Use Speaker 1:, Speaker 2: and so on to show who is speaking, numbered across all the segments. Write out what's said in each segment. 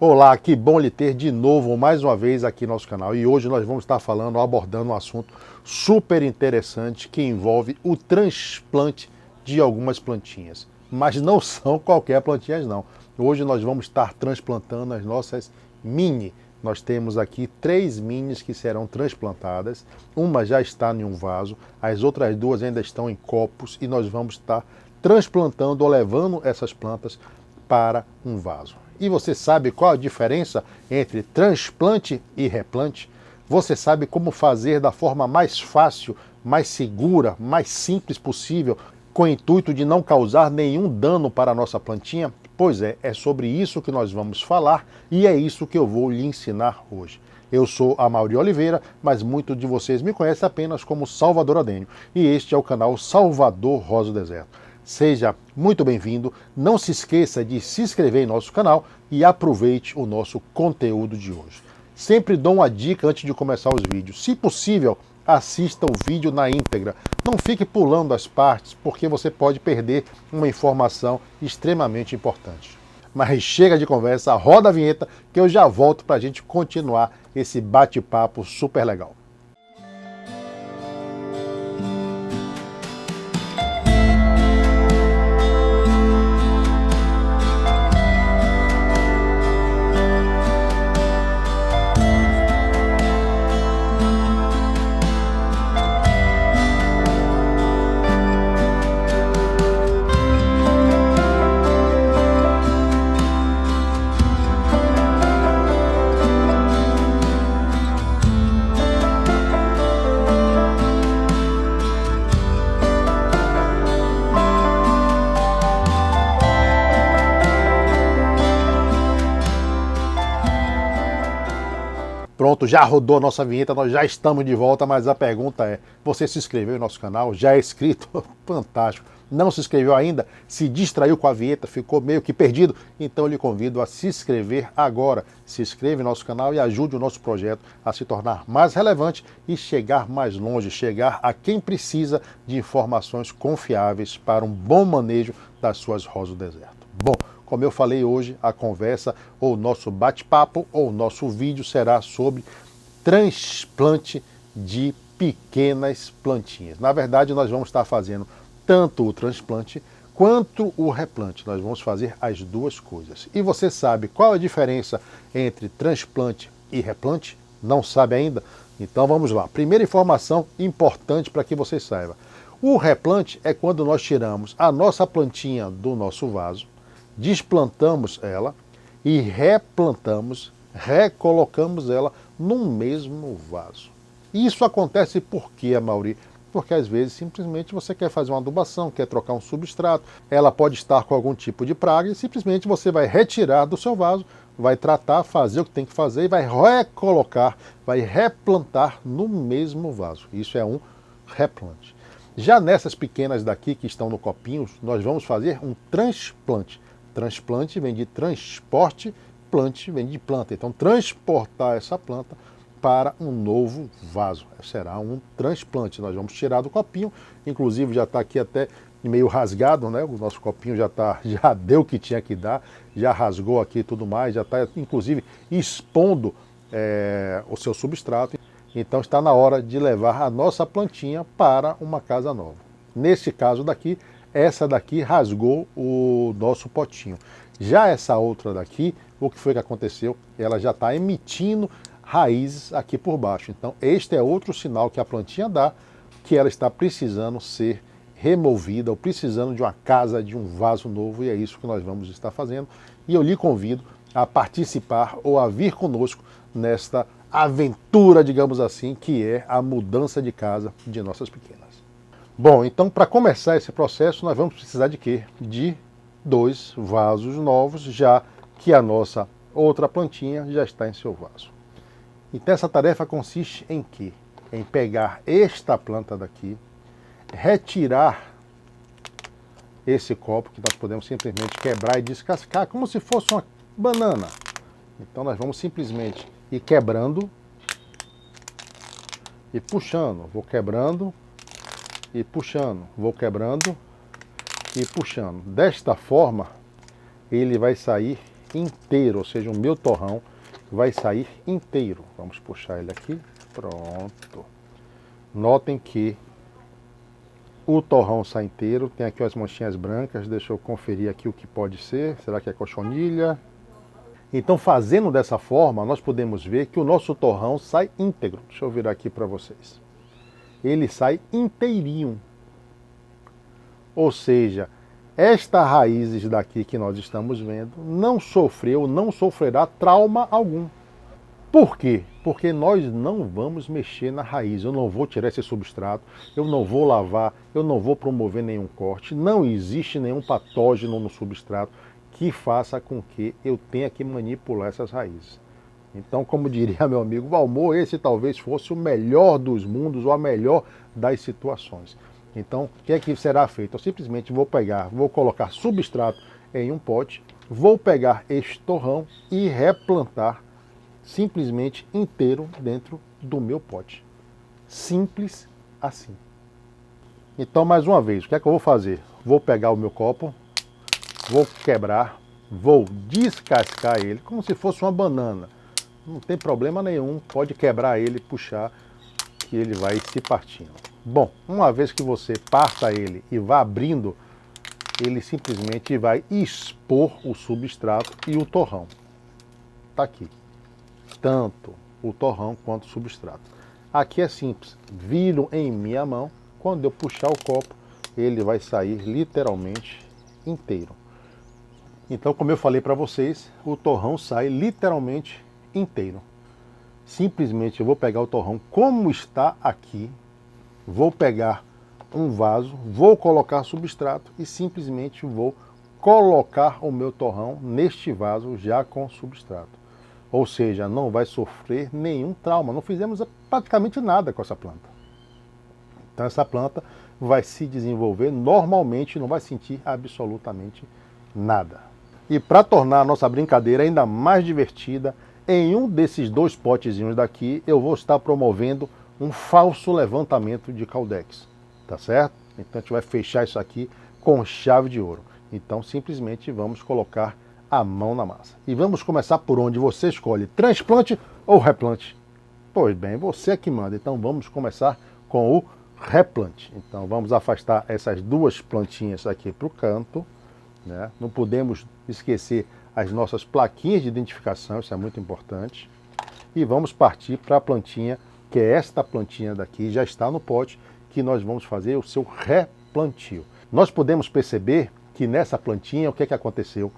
Speaker 1: Olá, que bom lhe ter de novo, mais uma vez aqui no nosso canal. E hoje nós vamos estar abordando um assunto super interessante que envolve o transplante de algumas plantinhas. Mas não são qualquer plantinhas não. Hoje nós vamos estar transplantando as nossas mini. Nós temos aqui 3 minis que serão transplantadas. Uma já está em um vaso, as outras 2 ainda estão em copos e nós vamos estar transplantando ou levando essas plantas para um vaso. E você sabe qual a diferença entre transplante e replante? Você sabe como fazer da forma mais fácil, mais segura, mais simples possível, com o intuito de não causar nenhum dano para a nossa plantinha? Pois é sobre isso que nós vamos falar e é isso que eu vou lhe ensinar hoje. Eu sou Amaury Oliveira, mas muitos de vocês me conhecem apenas como Salvador Adênio e este é o canal Salvador Rosa do Deserto. Seja muito bem-vindo, não se esqueça de se inscrever em nosso canal e aproveite o nosso conteúdo de hoje. Sempre dou uma dica antes de começar os vídeos. Se possível, assista o vídeo na íntegra. Não fique pulando as partes, porque você pode perder uma informação extremamente importante. Mas chega de conversa, roda a vinheta que eu já volto para a gente continuar esse bate-papo super legal. Pronto, já rodou a nossa vinheta, nós já estamos de volta, mas a pergunta é, você se inscreveu no nosso canal? Já é inscrito? Fantástico! Não se inscreveu ainda? Se distraiu com a vinheta, ficou meio que perdido? Então eu lhe convido a se inscrever agora. Se inscreva no nosso canal e ajude o nosso projeto a se tornar mais relevante e chegar mais longe, chegar a quem precisa de informações confiáveis para um bom manejo das suas rosas do deserto. Bom, como eu falei hoje, a conversa, ou o nosso bate-papo, ou o nosso vídeo será sobre transplante de pequenas plantinhas. Na verdade, nós vamos estar fazendo tanto o transplante quanto o replante. Nós vamos fazer as duas coisas. E você sabe qual a diferença entre transplante e replante? Não sabe ainda? Então vamos lá. Primeira informação importante para que você saiba. O replante é quando nós tiramos a nossa plantinha do nosso vaso, desplantamos ela e replantamos, recolocamos ela no mesmo vaso. Isso acontece por quê, Amaury? Porque às vezes simplesmente você quer fazer uma adubação, quer trocar um substrato, ela pode estar com algum tipo de praga e simplesmente você vai retirar do seu vaso, vai tratar, fazer o que tem que fazer e vai recolocar, vai replantar no mesmo vaso. Isso é um replante. Já nessas pequenas daqui que estão no copinho, nós vamos fazer um transplante. Transplante vem de transporte, plante vem de planta. Então, transportar essa planta para um novo vaso. Será um transplante. Nós vamos tirar do copinho, inclusive já está aqui até meio rasgado, né? O nosso copinho já deu o que tinha que dar, já rasgou aqui e tudo mais, já está inclusive expondo o seu substrato. Então está na hora de levar a nossa plantinha para uma casa nova. Nesse caso daqui, essa daqui rasgou o nosso potinho. Já essa outra daqui, o que foi que aconteceu? Ela já está emitindo raízes aqui por baixo. Então este é outro sinal que a plantinha dá que ela está precisando ser removida ou precisando de uma casa, de um vaso novo, e é isso que nós vamos estar fazendo. E eu lhe convido a participar ou a vir conosco nesta aventura, digamos assim, que é a mudança de casa de nossas pequenas. Bom, então para começar esse processo nós vamos precisar de quê? De 2 vasos novos, já que a nossa outra plantinha já está em seu vaso. Então essa tarefa consiste em quê? Em pegar esta planta daqui, retirar esse copo, que nós podemos simplesmente quebrar e descascar, como se fosse uma banana. Então nós vamos simplesmente ir quebrando e puxando. Vou quebrando e puxando, vou quebrando e puxando. Desta forma, ele vai sair inteiro, ou seja, o meu torrão vai sair inteiro. Vamos puxar ele aqui, pronto. Notem que o torrão sai inteiro, tem aqui as manchinhas brancas, deixa eu conferir aqui o que pode ser, será que é cochonilha? Então, fazendo dessa forma, nós podemos ver que o nosso torrão sai íntegro. Deixa eu virar aqui para vocês. Ele sai inteirinho. Ou seja, esta raízes daqui que nós estamos vendo não sofreu, não sofrerá trauma algum. Por quê? Porque nós não vamos mexer na raiz. Eu não vou tirar esse substrato, eu não vou lavar, eu não vou promover nenhum corte. Não existe nenhum patógeno no substrato que faça com que eu tenha que manipular essas raízes. Então, como diria meu amigo Valmor, esse talvez fosse o melhor dos mundos ou a melhor das situações. Então, o que é que será feito? Eu simplesmente vou colocar substrato em um pote, vou pegar este torrão e replantar simplesmente inteiro dentro do meu pote. Simples assim. Então, mais uma vez, o que é que eu vou fazer? Vou pegar o meu copo, vou quebrar, vou descascar ele como se fosse uma banana. Não tem problema nenhum, pode quebrar ele, puxar, que ele vai se partindo. Bom, uma vez que você parta ele e vá abrindo, ele simplesmente vai expor o substrato e o torrão. Está aqui. Tanto o torrão quanto o substrato. Aqui é simples. Viro em minha mão. Quando eu puxar o copo, ele vai sair literalmente inteiro. Então, como eu falei para vocês, o torrão sai literalmente inteiro. Simplesmente eu vou pegar o torrão como está aqui, vou pegar um vaso, vou colocar substrato e simplesmente vou colocar o meu torrão neste vaso já com substrato. Ou seja, não vai sofrer nenhum trauma. Não fizemos praticamente nada com essa planta. Então essa planta vai se desenvolver normalmente, não vai sentir absolutamente nada. E para tornar a nossa brincadeira ainda mais divertida, em um desses dois potezinhos daqui, eu vou estar promovendo um falso levantamento de Caldex. Tá certo? Então a gente vai fechar isso aqui com chave de ouro. Então simplesmente vamos colocar a mão na massa. E vamos começar por onde você escolhe, transplante ou replante. Pois bem, você é que manda. Então vamos começar com o replante. Então vamos afastar essas duas plantinhas aqui para o canto, né? Não podemos esquecer as nossas plaquinhas de identificação, isso é muito importante. E vamos partir para a plantinha, que é esta plantinha daqui, já está no pote, que nós vamos fazer o seu replantio. Nós podemos perceber que nessa plantinha, o que é que aconteceu?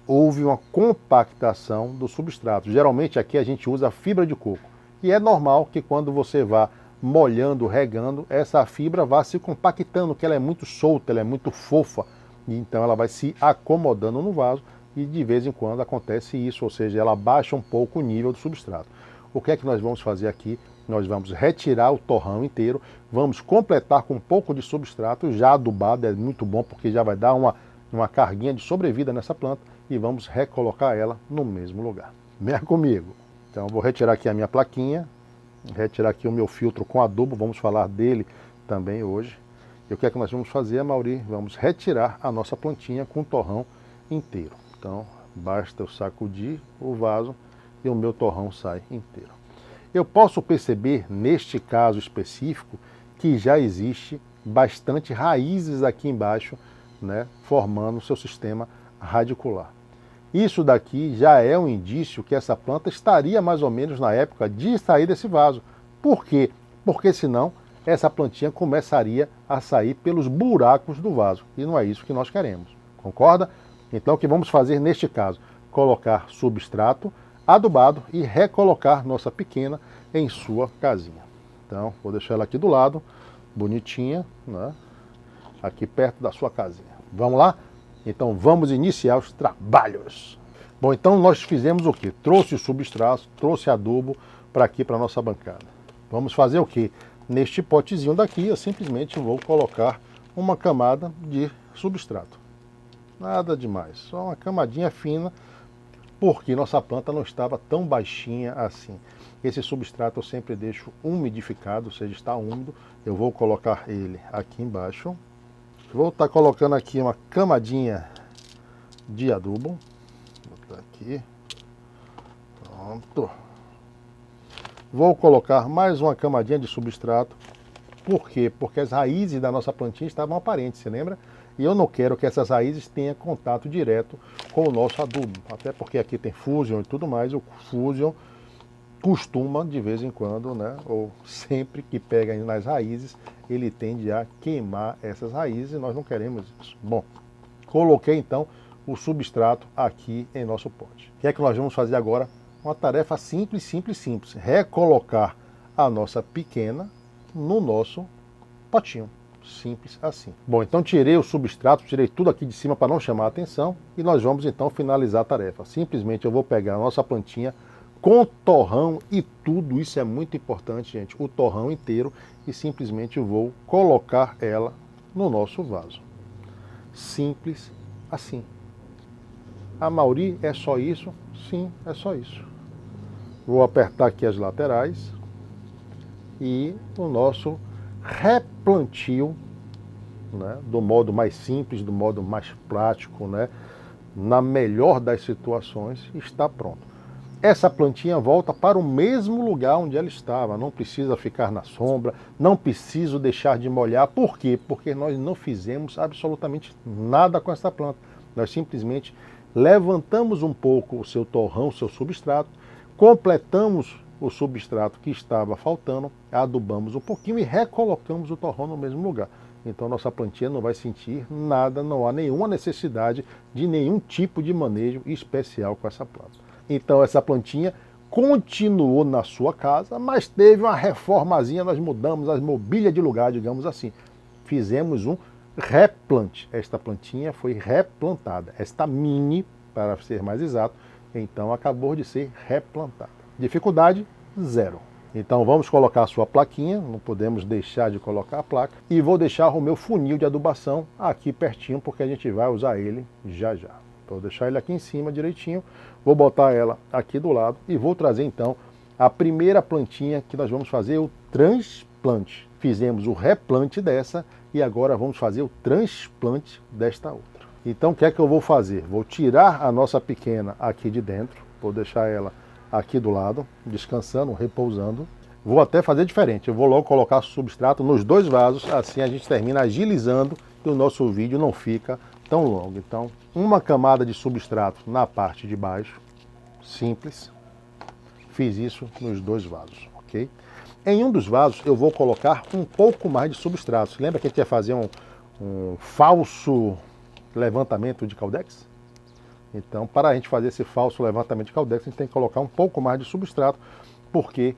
Speaker 1: Houve uma compactação do substrato. Geralmente aqui a gente usa fibra de coco. E é normal que quando você vá molhando, regando, essa fibra vá se compactando, que ela é muito solta, ela é muito fofa. E então ela vai se acomodando no vaso e de vez em quando acontece isso, ou seja, ela baixa um pouco o nível do substrato. O que é que nós vamos fazer aqui? Nós vamos retirar o torrão inteiro, vamos completar com um pouco de substrato já adubado, é muito bom porque já vai dar uma carguinha de sobrevida nessa planta e vamos recolocar ela no mesmo lugar. Venha comigo. Então vou retirar aqui a minha plaquinha, retirar aqui o meu filtro com adubo, vamos falar dele também hoje. E o que é que nós vamos fazer, Mauri? Vamos retirar a nossa plantinha com o torrão inteiro. Então, basta eu sacudir o vaso e o meu torrão sai inteiro. Eu posso perceber, neste caso específico, que já existe bastante raízes aqui embaixo, né, formando o seu sistema radicular. Isso daqui já é um indício que essa planta estaria mais ou menos na época de sair desse vaso. Por quê? Porque senão essa plantinha começaria a sair pelos buracos do vaso. E não é isso que nós queremos. Concorda? Então o que vamos fazer neste caso? Colocar substrato adubado e recolocar nossa pequena em sua casinha. Então vou deixar ela aqui do lado, bonitinha, né? Aqui perto da sua casinha. Vamos lá? Então vamos iniciar os trabalhos. Bom, então nós fizemos o quê? Trouxe o substrato, trouxe adubo para aqui, para a nossa bancada. Vamos fazer o quê? Neste potezinho daqui, eu simplesmente vou colocar uma camada de substrato. Nada demais, só uma camadinha fina, porque nossa planta não estava tão baixinha assim. Esse substrato eu sempre deixo umidificado, ou seja, está úmido. Eu vou colocar ele aqui embaixo. Vou estar colocando aqui uma camadinha de adubo. Vou botar aqui. aqui. Pronto. Vou colocar mais uma camadinha de substrato. Por quê? Porque as raízes da nossa plantinha estavam aparentes, você lembra? E eu não quero que essas raízes tenham contato direto com o nosso adubo. Até porque aqui tem Fusion e tudo mais. O Fusion costuma, de vez em quando, né, ou sempre que pega nas raízes, ele tende a queimar essas raízes e nós não queremos isso. Bom, coloquei então o substrato aqui em nosso pote. O que é que nós vamos fazer agora? Uma tarefa simples, simples, simples. Recolocar a nossa pequena no nosso potinho. Simples assim. Bom, então tirei o substrato, tirei tudo aqui de cima para não chamar a atenção e nós vamos então finalizar a tarefa. Simplesmente eu vou pegar a nossa plantinha com torrão e tudo, isso é muito importante, gente, o torrão inteiro, e simplesmente vou colocar ela no nosso vaso. Simples assim. A Mauri, é só isso? Sim, é só isso. Vou apertar aqui as laterais e o nosso replantio, né, do modo mais simples, do modo mais prático, né, na melhor das situações, está pronto. Essa plantinha volta para o mesmo lugar onde ela estava, não precisa ficar na sombra, não preciso deixar de molhar. Por quê? Porque nós não fizemos absolutamente nada com essa planta. Nós simplesmente levantamos um pouco o seu torrão, o seu substrato, completamos o substrato que estava faltando, adubamos um pouquinho e recolocamos o torrão no mesmo lugar. Então nossa plantinha não vai sentir nada, não há nenhuma necessidade de nenhum tipo de manejo especial com essa planta. Então essa plantinha continuou na sua casa, mas teve uma reformazinha, nós mudamos as mobílias de lugar, digamos assim. Fizemos um replante. Esta plantinha foi replantada. Esta mini, para ser mais exato, então acabou de ser replantada. Dificuldade, zero. Então vamos colocar a sua plaquinha, não podemos deixar de colocar a placa, e vou deixar o meu funil de adubação aqui pertinho, porque a gente vai usar ele já já. Vou deixar ele aqui em cima direitinho, vou botar ela aqui do lado e vou trazer então a primeira plantinha que nós vamos fazer, o transplante. Fizemos o replante dessa e agora vamos fazer o transplante desta outra. Então o que é que eu vou fazer? Vou tirar a nossa pequena aqui de dentro, vou deixar ela aqui do lado, descansando, repousando. Vou até fazer diferente, eu vou logo colocar substrato nos dois vasos, assim a gente termina agilizando e o nosso vídeo não fica tão longo. Então, uma camada de substrato na parte de baixo, simples. Fiz isso nos dois vasos, ok? Em um dos vasos eu vou colocar um pouco mais de substrato. Lembra que a gente ia fazer um falso levantamento de Caudex? Então, para a gente fazer esse falso levantamento de Caudex, a gente tem que colocar um pouco mais de substrato, porque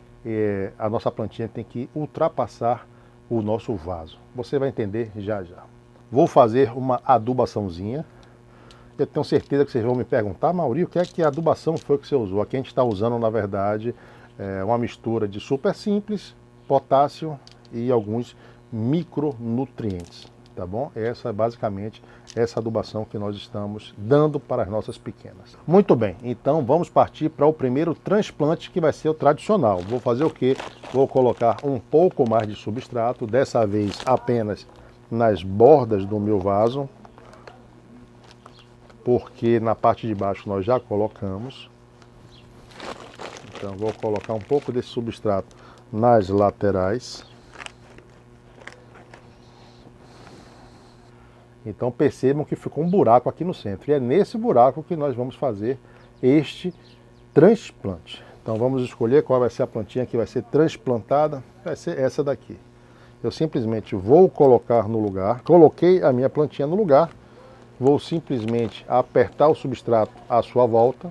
Speaker 1: a nossa plantinha tem que ultrapassar o nosso vaso. Você vai entender já já. Vou fazer uma adubaçãozinha. Eu tenho certeza que vocês vão me perguntar, Mauri, o que é que a adubação foi que você usou? Aqui a gente está usando, na verdade, uma mistura de super simples, potássio e alguns micronutrientes, tá bom? Essa é basicamente essa adubação que nós estamos dando para as nossas pequenas. Muito bem, então vamos partir para o primeiro transplante, que vai ser o tradicional. Vou fazer o quê? Vou colocar um pouco mais de substrato, dessa vez apenas nas bordas do meu vaso, porque na parte de baixo nós já colocamos. Então vou colocar um pouco desse substrato nas laterais. Então percebam que ficou um buraco aqui no centro, e é nesse buraco que nós vamos fazer este transplante. Então vamos escolher qual vai ser a plantinha que vai ser transplantada. Vai ser essa daqui. Eu simplesmente vou colocar no lugar, coloquei a minha plantinha no lugar, vou simplesmente apertar o substrato à sua volta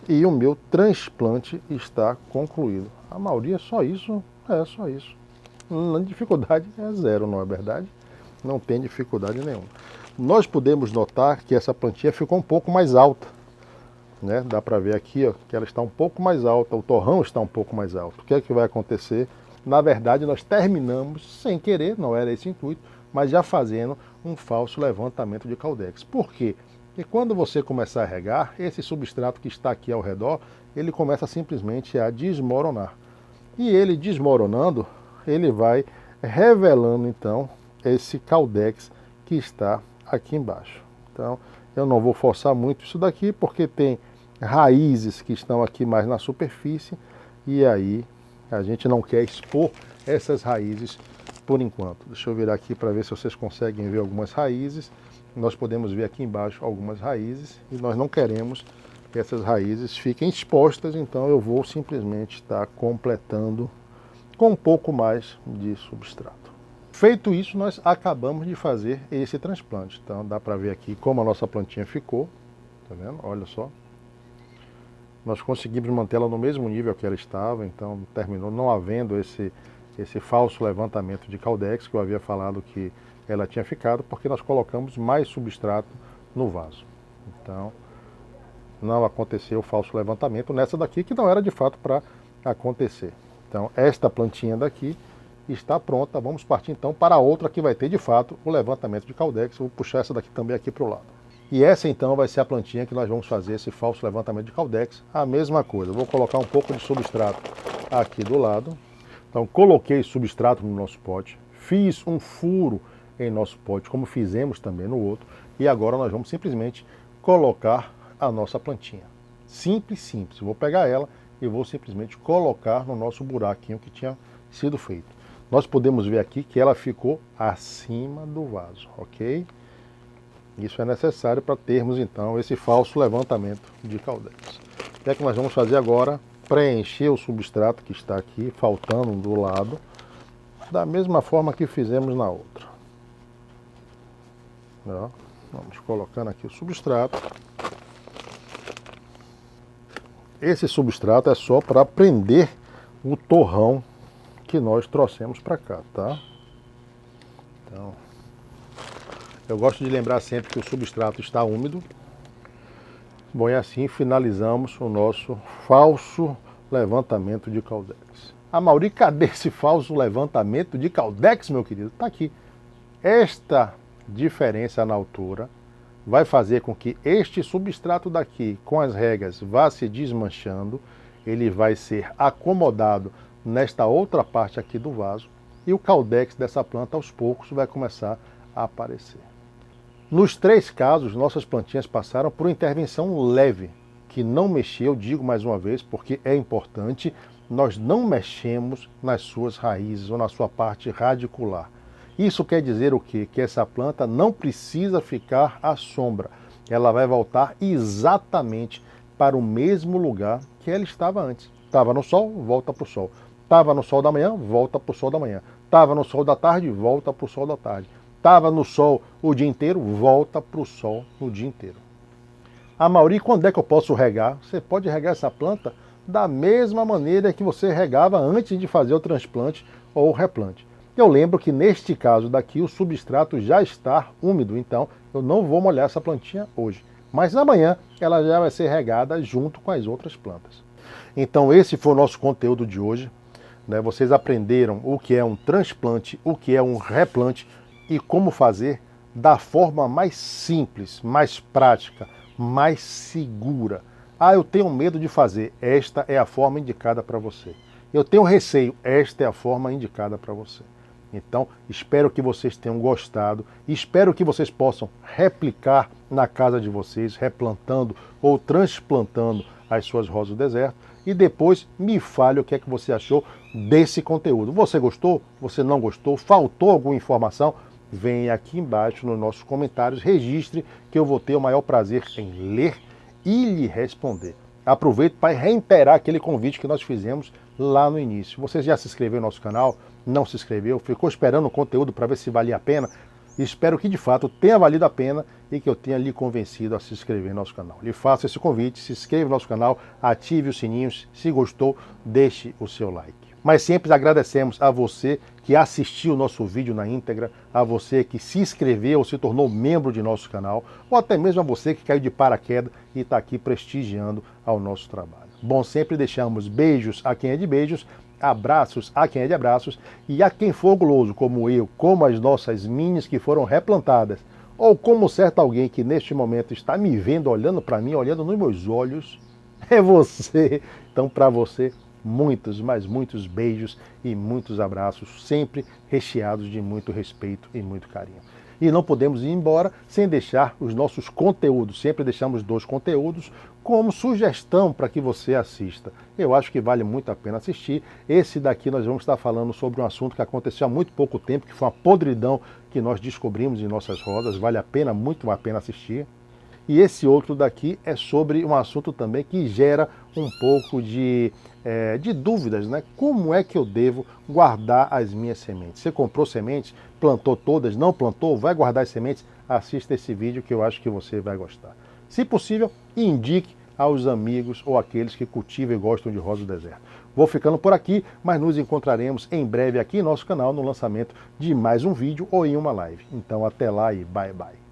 Speaker 1: e o meu transplante está concluído. A maioria é só isso, só isso. A dificuldade é zero, não é verdade? Não tem dificuldade nenhuma. Nós podemos notar que essa plantinha ficou um pouco mais alta, né? Dá para ver aqui, ó, que ela está um pouco mais alta, o torrão está um pouco mais alto. O que é que vai acontecer? Na verdade, nós terminamos sem querer, não era esse o intuito, mas já fazendo um falso levantamento de Caudex. Por quê? Porque quando você começar a regar, esse substrato que está aqui ao redor, ele começa simplesmente a desmoronar. E ele desmoronando, ele vai revelando então esse Caudex que está aqui embaixo. Então, eu não vou forçar muito isso daqui, porque tem raízes que estão aqui mais na superfície, e aí a gente não quer expor essas raízes por enquanto. Deixa eu virar aqui para ver se vocês conseguem ver algumas raízes. Nós podemos ver aqui embaixo algumas raízes e nós não queremos que essas raízes fiquem expostas, então eu vou simplesmente estar completando com um pouco mais de substrato. Feito isso, nós acabamos de fazer esse transplante. Então dá para ver aqui como a nossa plantinha ficou, tá vendo? Olha só. Nós conseguimos mantê-la no mesmo nível que ela estava, então terminou não havendo esse falso levantamento de Caudex, que eu havia falado que ela tinha ficado, porque nós colocamos mais substrato no vaso. Então não aconteceu o falso levantamento nessa daqui, que não era de fato para acontecer. Então esta plantinha daqui está pronta. Vamos partir então para a outra que vai ter de fato o levantamento de Caudex. Eu vou puxar essa daqui também aqui para o lado. E essa então vai ser a plantinha que nós vamos fazer esse falso levantamento de Caudex. A mesma coisa, eu vou colocar um pouco de substrato aqui do lado. Então coloquei substrato no nosso pote, fiz um furo em nosso pote, como fizemos também no outro. E agora nós vamos simplesmente colocar a nossa plantinha. Simples, simples. Eu vou pegar ela e vou simplesmente colocar no nosso buraquinho que tinha sido feito. Nós podemos ver aqui que ela ficou acima do vaso, ok? Isso é necessário para termos então esse falso levantamento de Caudex. O que é que nós vamos fazer agora? Preencher o substrato que está aqui, faltando do lado, da mesma forma que fizemos na outra. Ó, vamos colocando aqui o substrato. Esse substrato é só para prender o torrão que nós trouxemos para cá, tá? Então, eu gosto de lembrar sempre que o substrato está úmido. Bom, e assim finalizamos o nosso falso levantamento de Caudex. Mauri, cadê esse falso levantamento de Caudex, meu querido? Está aqui. Esta diferença na altura vai fazer com que este substrato daqui, com as regas, vá se desmanchando. Ele vai ser acomodado nesta outra parte aqui do vaso e o Caudex dessa planta aos poucos vai começar a aparecer. Nos três casos, nossas plantinhas passaram por uma intervenção leve, que não mexeu, digo mais uma vez, porque é importante, nós não mexemos nas suas raízes ou na sua parte radicular. Isso quer dizer o quê? Que essa planta não precisa ficar à sombra. Ela vai voltar exatamente para o mesmo lugar que ela estava antes. Estava no sol, volta para o sol. Estava no sol da manhã, volta para o sol da manhã. Estava no sol da tarde, volta para o sol da tarde. Estava no sol o dia inteiro, volta para o sol no dia inteiro. Mauri, quando é que eu posso regar? Você pode regar essa planta da mesma maneira que você regava antes de fazer o transplante ou o replante. Eu lembro que neste caso daqui o substrato já está úmido, então eu não vou molhar essa plantinha hoje. Mas amanhã ela já vai ser regada junto com as outras plantas. Então esse foi o nosso conteúdo de hoje. Vocês aprenderam o que é um transplante, o que é um replante e como fazer da forma mais simples, mais prática, mais segura. Eu tenho medo de fazer. Esta é a forma indicada para você. Eu tenho receio. Esta é a forma indicada para você. Então, espero que vocês tenham gostado. Espero que vocês possam replicar na casa de vocês, replantando ou transplantando as suas rosas do deserto. E depois me fale o que é que você achou desse conteúdo. Você gostou? Você não gostou? Faltou alguma informação? Vem aqui embaixo nos nossos comentários, registre que eu vou ter o maior prazer em ler e lhe responder. Aproveito para reiterar aquele convite que nós fizemos lá no início. Você já se inscreveu no nosso canal? Não se inscreveu? Ficou esperando o conteúdo para ver se valia a pena? Espero que de fato tenha valido a pena e que eu tenha lhe convencido a se inscrever no nosso canal. Lhe faço esse convite, se inscreva no nosso canal, ative os sininhos, se gostou, deixe o seu like. Mas sempre agradecemos a você que assistiu o nosso vídeo na íntegra, a você que se inscreveu ou se tornou membro de nosso canal, ou até mesmo a você que caiu de paraquedas e está aqui prestigiando ao nosso trabalho. Bom, sempre deixamos beijos a quem é de beijos, abraços a quem é de abraços, e a quem for guloso, como eu, como as nossas minis que foram replantadas, ou como certo alguém que neste momento está me vendo, olhando para mim, olhando nos meus olhos, é você. Então, para você, muitos, mas muitos beijos e muitos abraços, sempre recheados de muito respeito e muito carinho. E não podemos ir embora sem deixar os nossos conteúdos. Sempre deixamos 2 conteúdos como sugestão para que você assista. Eu acho que vale muito a pena assistir. Esse daqui nós vamos estar falando sobre um assunto que aconteceu há muito pouco tempo, que foi uma podridão que nós descobrimos em nossas rodas. Vale a pena, muito a pena assistir. E esse outro daqui é sobre um assunto também que gera um pouco de dúvidas, né? Como é que eu devo guardar as minhas sementes? Você comprou sementes, plantou todas, não plantou, vai guardar as sementes? Assista esse vídeo que eu acho que você vai gostar. Se possível, indique aos amigos ou aqueles que cultivam e gostam de rosa do deserto. Vou ficando por aqui, mas nos encontraremos em breve aqui em nosso canal no lançamento de mais um vídeo ou em uma live. Então até lá e bye bye.